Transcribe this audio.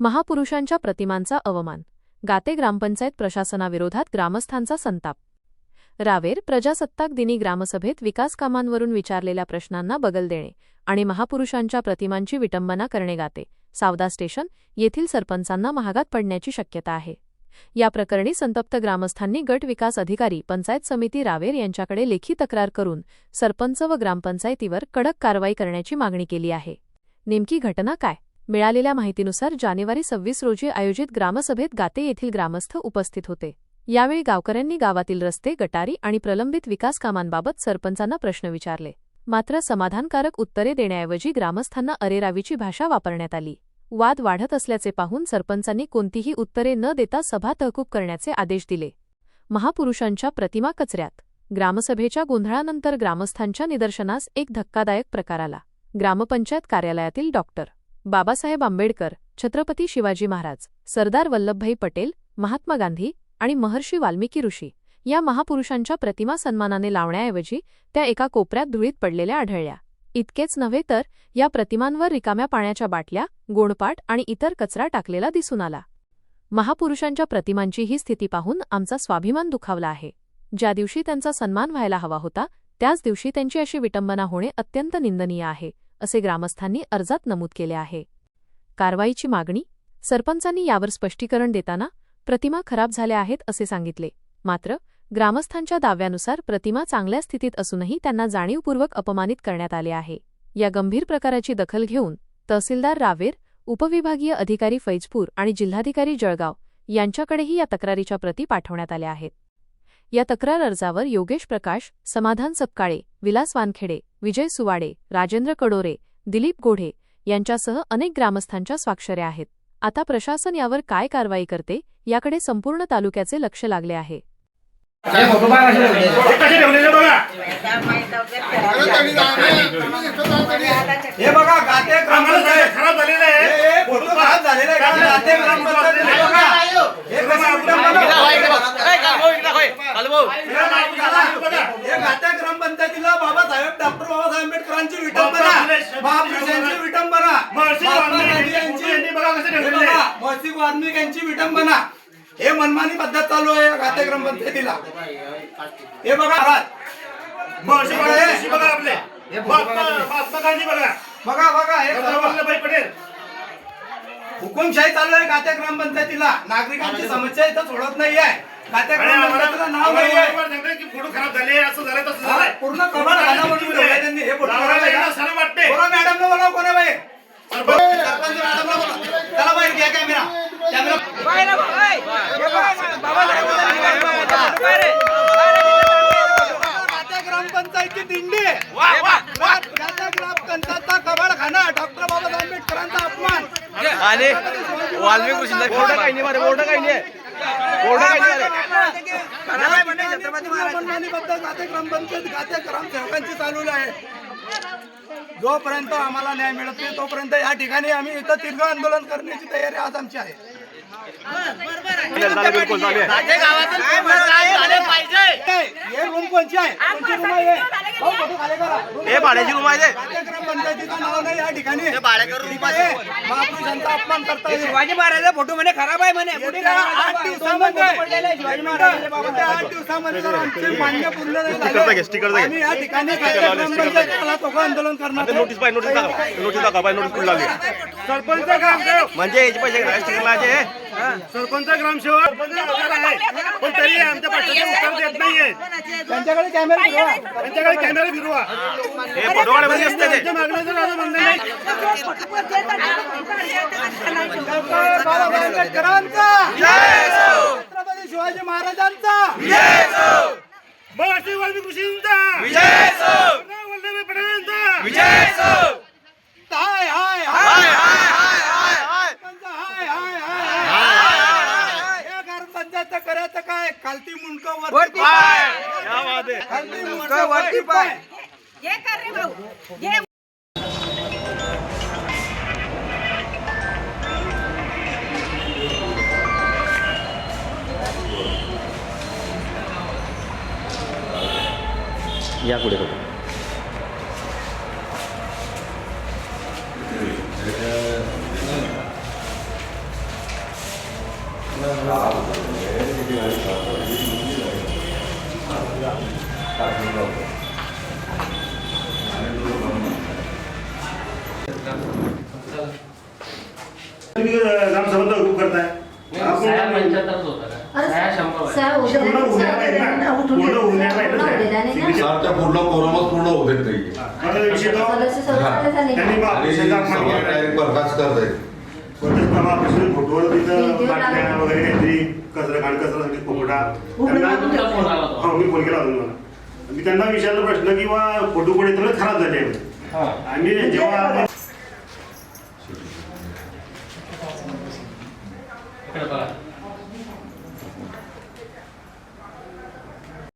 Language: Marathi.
महापुरुषांच्या प्रतिमांचा अवमान. गाते ग्रामपंचायत प्रशासनाविरोधात ग्रामस्थांचा संताप. रावेर प्रजासत्ताक दिनी ग्रामसभेत विकासकामांवरून विचारलेल्या प्रश्नांना बगल देणे आणि महापुरुषांच्या प्रतिमांची विटंबना करणे गाते सावदा स्टेशन येथील सरपंचांना महागात पडण्याची शक्यता आहे. या प्रकरणी संतप्त ग्रामस्थांनी गट विकास अधिकारी पंचायत समिती रावेर यांच्याकडे लेखी तक्रार करून सरपंच व ग्रामपंचायतीवर कडक कारवाई करण्याची मागणी केली आहे. नेमकी घटना काय? मिळालेल्या माहितीनुसार जानेवारी 26 रोजी आयोजित ग्रामसभेत गाते येथील ग्रामस्थ उपस्थित होते. यावेळी गावकऱ्यांनी गावातील रस्ते, गटारी आणि प्रलंबित विकास कामांबाबत सरपंचांना प्रश्न विचारले. मात्र समाधानकारक उत्तरे देण्याऐवजी ग्रामस्थांना अरेरावीची भाषा वापरण्यात आली. वाद वाढत असल्याचे पाहून सरपंचांनी कोणतीही उत्तरे न देता सभा तहकूब करण्याचे आदेश दिले. महापुरुषांच्या प्रतिमा कचऱ्यात. ग्रामसभेच्या गोंधळानंतर ग्रामस्थांच्या निदर्शनास एक धक्कादायक प्रकार आला. ग्रामपंचायत कार्यालयातील डॉक्टर बाबासाहेब आंबेडकर, छत्रपती शिवाजी महाराज, सरदार वल्लभभाई पटेल, महात्मा गांधी आणि महर्षी वाल्मिकी ऋषी या महापुरुषांच्या प्रतिमा सन्मानाने लावण्याऐवजी त्या एका कोपऱ्यात धुळीत पडलेल्या आढळल्या. इतकेच नव्हे तर या प्रतिमांवर रिकाम्या पाण्याच्या बाटल्या, गोणपाट आणि इतर कचरा टाकलेला दिसून आला. महापुरुषांच्या प्रतिमांची ही स्थिती पाहून आमचा स्वाभिमान दुखावला आहे. ज्या दिवशी त्यांचा सन्मान व्हायला हवा होता त्याच दिवशी त्यांची अशी विटंबना होणे अत्यंत निंदनीय आहे, असे ग्रामस्थांनी अर्जात नमूद केले आहे. कारवाईची मागणी. सरपंचांनी यावर स्पष्टीकरण देताना प्रतिमा खराब झाल्या आहेत असे सांगितले. मात्र ग्रामस्थांच्या दाव्यानुसार प्रतिमा चांगल्या स्थितीत असूनही त्यांना जाणीवपूर्वक अपमानित करण्यात आले आहे. या गंभीर प्रकाराची दखल घेऊन तहसीलदार रावेर, उपविभागीय अधिकारी फैजपूर आणि जिल्हाधिकारी जळगाव यांच्याकडेही या तक्रारीच्या प्रती पाठवण्यात आल्या आहेत. या तक्रार अर्जावर योगेश प्रकाश, समाधान सपकाळे, विलास वानखेडे, विजय सुवाडे, राजेंद्र कडोरे, दिलीप गोढे यांच्यासह अनेक ग्रामस्थांच्या स्वाक्षऱ्या आहेत. आता प्रशासन यावर काय कारवाई करते याकडे संपूर्ण तालुक्याचे लक्ष लागले आहे. हे बघा गाते ग्रामपंचायत खराब झालेले आहे. फोटो खराब झालेले आहे. गाते ग्रामपंचायत बघा हे गाते ग्रामपंचायतीला बाबासाहेब डॉक्टर बाबासाहेब आंबेडकरांची विटंबना, महापुरुषांची विटंबना, महर्षी वाल्मिकी यांची विटंबना, हे मनमानी पद्धत चालू आहे गाते ग्रामपंचायतीला. हे बघा आपले महात्मा गांधी बघा बघा हे वल्लभभाई पटेल. हुकुमशाही चालू आहे गाते ग्रामपंचायतीला. नागरिकांची समस्या इथं सोडत नाही आहे. गाते ग्रामपंचायतीला नाव नाही आहे. फोटो खराब झाले, असं झालं तसं झालं. पूर्ण कव्हर झाला म्हणून त्यांनी हे फोटो वाटते. बोला मॅडमला बोला, कोणा बाई सरपंच मॅडमला बोला. चला बाहेर घ्या कॅमेरा. ग्रामपंचायतची दिंडी, ग्रामपंचायतचा कबाडखाना, डॉक्टर बाबासाहेब आंबेडकरांचा अपमान आणि वाल्मिकी ऋषींचा फोटो काही नाही, फोटो काही नाही, फोटो काही गाते ग्रामपंचायत गाते ग्रामसेवकांची चालू आहे. जोपर्यंत आम्हाला न्याय मिळत नाही तोपर्यंत या ठिकाणी आम्ही इथं तीव्र आंदोलन करण्याची तयारी आज आमची आहे. हे रूम कोणची आहे? कोणची रूम आहे? हे भाड्याची रूम आहे. ग्रामपंचायतीचं नाव नाही या ठिकाणी. महापुरुषांचा अपमान करता येईल. शिवाजी महाराजांचा फोटो म्हणे खराब आहे म्हणे. 8 दिवसामध्ये शिवाजी महाराजांच्या 8 दिवसामध्ये जर आमचे मान्य पूर्ण नाही झाले आम्ही या ठिकाणी ग्रामपंचायतीला तोफ आंदोलन करणार. नोटीस पाहिजे, नोटीस दाखवा, नोटीस दाखवा, नोटीस कुठे लागली सरपंच ग्रामसेवक म्हणजे याचे पैसे राष्ट्रीय सरपंच ग्रामसेवक पण तरी आमच्या प्रश्नाचे उत्तर देत नाहीये. त्यांच्याकडे कॅमेरा फिरवा. त्यांच्याकडे कॅमेरा फिरवा. हे फोटोवाल्यामध्ये असते ते. त्यांच्या मागण्याचं माझं म्हणणं नाही. बाबासाहेब आंबेडकरांचा, छत्रपती शिवाजी महाराजांचा, महर्षी वाल्मिकी ऋषींचा, वल्लभभाई पटेलांचा हाय हाय हाय ग्रामपंचायत करायचं काय? खालती मुंडक वरती पाय. खालती मुंडक वरती पाय. ये कर रे भाऊ ये. या पुढे पूर्ण उन्हाळा आहे ना, पूर्ण उन्हाळा आहे ना साहेब. सरच्या पूर्ण कोरोनाच पूर्ण होत नाहीये. माझा विषय तो त्यांनी मग ऑपरेशनचा अपमान केला. बरखास्त करतायत. कोणत्याच बाबा ऑपरेशन फोटोवर तिथं बाटल्या वगैरे काहीतरी कचरा घाण कचरा पोपटा त्यांना हो मी फोन केला होता मला. मी त्यांना विचारला प्रश्न की बा फोटो कोणी तर खराब झाले आणि जेव्हा इकडे बघा.